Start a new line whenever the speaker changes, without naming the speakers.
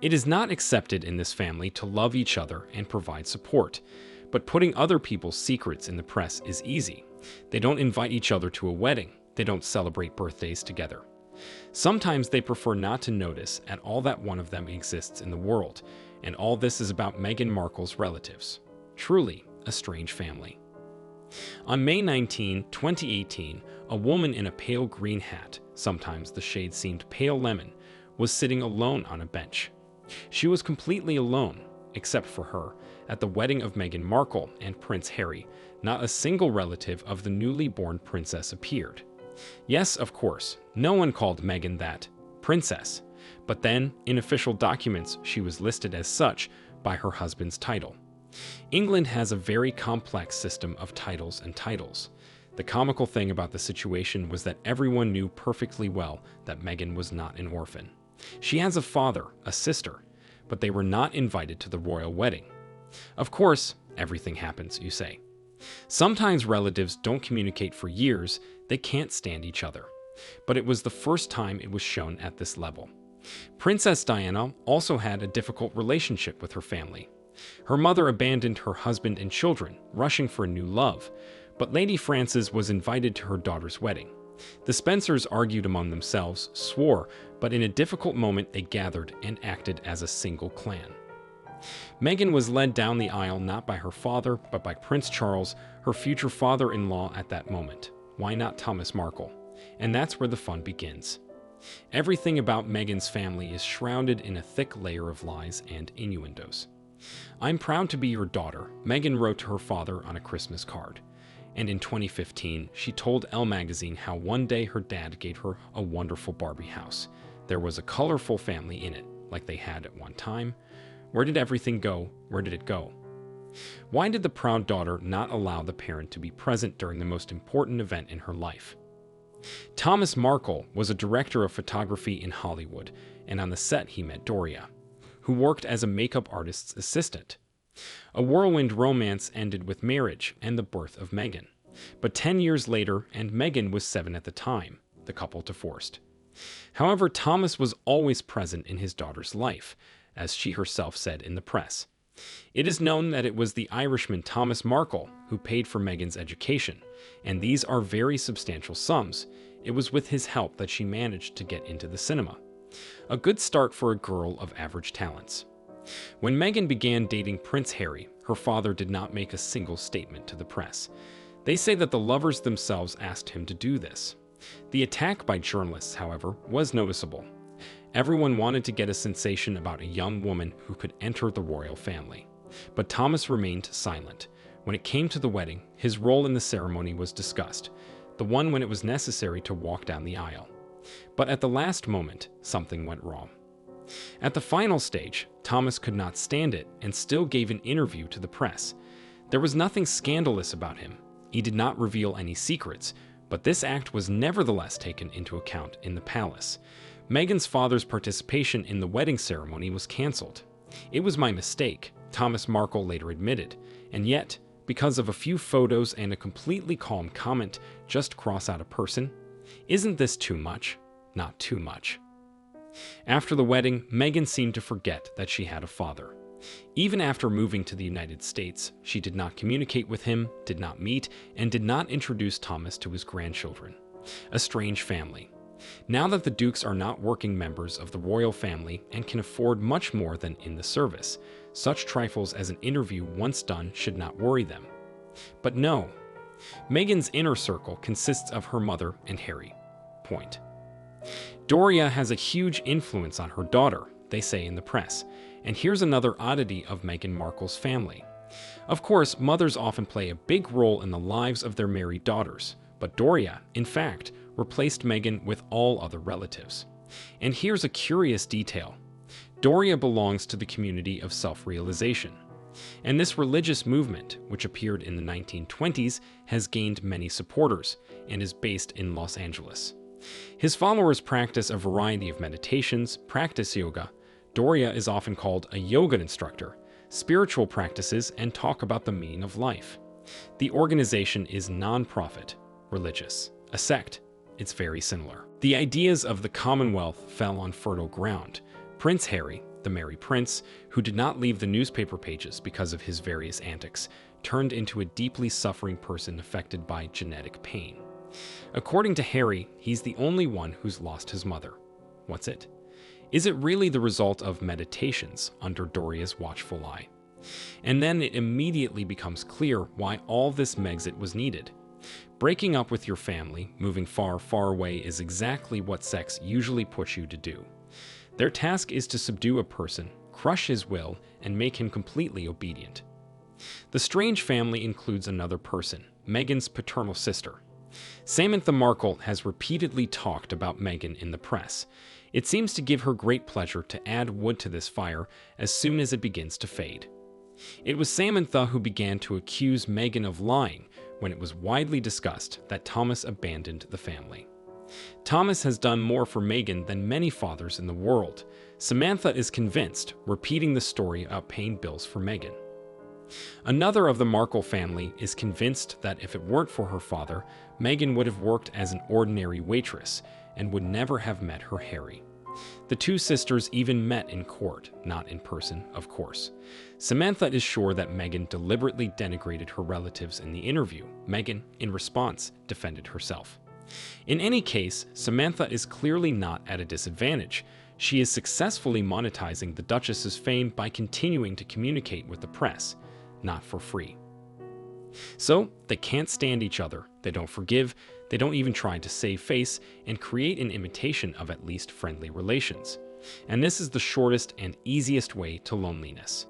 It is not accepted in this family to love each other and provide support, but putting other people's secrets in the press is easy. They don't invite each other to a wedding. They don't celebrate birthdays together. Sometimes they prefer not to notice at all that one of them exists in the world, and all this is about Meghan Markle's relatives. Truly a strange family. On May 19, 2018, a woman in a pale green hat, sometimes the shade seemed pale lemon, was sitting alone on a bench. She was completely alone, except for her, at the wedding of Meghan Markle and Prince Harry. Not a single relative of the newly born princess appeared. Yes, of course, no one called Meghan that princess, but then, in official documents, she was listed as such by her husband's title. England has a very complex system of titles and titles. The comical thing about the situation was that everyone knew perfectly well that Meghan was not an orphan. She has a father, a sister, but they were not invited to the royal wedding. Of course, everything happens, you say. Sometimes relatives don't communicate for years, they can't stand each other. But it was the first time it was shown at this level. Princess Diana also had a difficult relationship with her family. Her mother abandoned her husband and children, rushing for a new love, but Lady Frances was invited to her daughter's wedding. The Spencers argued among themselves, swore, but in a difficult moment they gathered and acted as a single clan. Meghan was led down the aisle not by her father, but by Prince Charles, her future father-in-law at that moment. Why not Thomas Markle? And that's where the fun begins. Everything about Meghan's family is shrouded in a thick layer of lies and innuendos. "I'm proud to be your daughter," Meghan wrote to her father on a Christmas card. And in 2015, she told Elle magazine how one day her dad gave her a wonderful Barbie house. There was a colorful family in it, like they had at one time. Where did everything go? Where did it go? Why did the proud daughter not allow the parent to be present during the most important event in her life? Thomas Markle was a director of photography in Hollywood, and on the set he met Doria, who worked as a makeup artist's assistant. A whirlwind romance ended with marriage and the birth of Meghan. But 10 years later, and Meghan was 7 at the time, the couple divorced. However, Thomas was always present in his daughter's life, as she herself said in the press. It is known that it was the Irishman Thomas Markle who paid for Meghan's education, and these are very substantial sums. It was with his help that she managed to get into the cinema. A good start for a girl of average talents. When Meghan began dating Prince Harry, her father did not make a single statement to the press. They say that the lovers themselves asked him to do this. The attack by journalists, however, was noticeable. Everyone wanted to get a sensation about a young woman who could enter the royal family. But Thomas remained silent. When it came to the wedding, his role in the ceremony was discussed, the one when it was necessary to walk down the aisle. But at the last moment, something went wrong. At the final stage, Thomas could not stand it and still gave an interview to the press. There was nothing scandalous about him. He did not reveal any secrets, but this act was nevertheless taken into account in the palace. Meghan's father's participation in the wedding ceremony was cancelled. "It was my mistake," Thomas Markle later admitted, and yet, because of a few photos and a completely calm comment, just cross out a person? Isn't this too much? Not too much. After the wedding, Meghan seemed to forget that she had a father. Even after moving to the United States, she did not communicate with him, did not meet, and did not introduce Thomas to his grandchildren. A strange family. Now that the Dukes are not working members of the royal family and can afford much more than in the service, such trifles as an interview once done should not worry them. But no. Meghan's inner circle consists of her mother and Harry. Point. Doria has a huge influence on her daughter, they say in the press. And here's another oddity of Meghan Markle's family. Of course, mothers often play a big role in the lives of their married daughters, but Doria, in fact, replaced Meghan with all other relatives. And here's a curious detail. Doria belongs to the community of self-realization. And this religious movement, which appeared in the 1920s, has gained many supporters and is based in Los Angeles. His followers practice a variety of meditations, practice yoga. Doria is often called a yoga instructor, spiritual practices, and talk about the meaning of life. The organization is non-profit, religious, a sect. It's very similar. The ideas of the Commonwealth fell on fertile ground. Prince Harry, the merry prince, who did not leave the newspaper pages because of his various antics, turned into a deeply suffering person affected by genetic pain. According to Harry, he's the only one who's lost his mother. What's it? Is it really the result of meditations under Doria's watchful eye? And then it immediately becomes clear why all this Megxit was needed. Breaking up with your family, moving far, far away is exactly what sex usually puts you to do. Their task is to subdue a person, crush his will, and make him completely obedient. The strange family includes another person, Meghan's paternal sister. Samantha Markle has repeatedly talked about Meghan in the press. It seems to give her great pleasure to add wood to this fire as soon as it begins to fade. It was Samantha who began to accuse Meghan of lying when it was widely discussed that Thomas abandoned the family. Thomas has done more for Meghan than many fathers in the world. Samantha is convinced, repeating the story about paying bills for Meghan. Another of the Markle family is convinced that if it weren't for her father, Meghan would have worked as an ordinary waitress and would never have met her Harry. The two sisters even met in court, not in person, of course. Samantha is sure that Meghan deliberately denigrated her relatives in the interview. Meghan, in response, defended herself. In any case, Samantha is clearly not at a disadvantage. She is successfully monetizing the Duchess's fame by continuing to communicate with the press, not for free. So, they can't stand each other, they don't forgive, they don't even try to save face and create an imitation of at least friendly relations. And this is the shortest and easiest way to loneliness.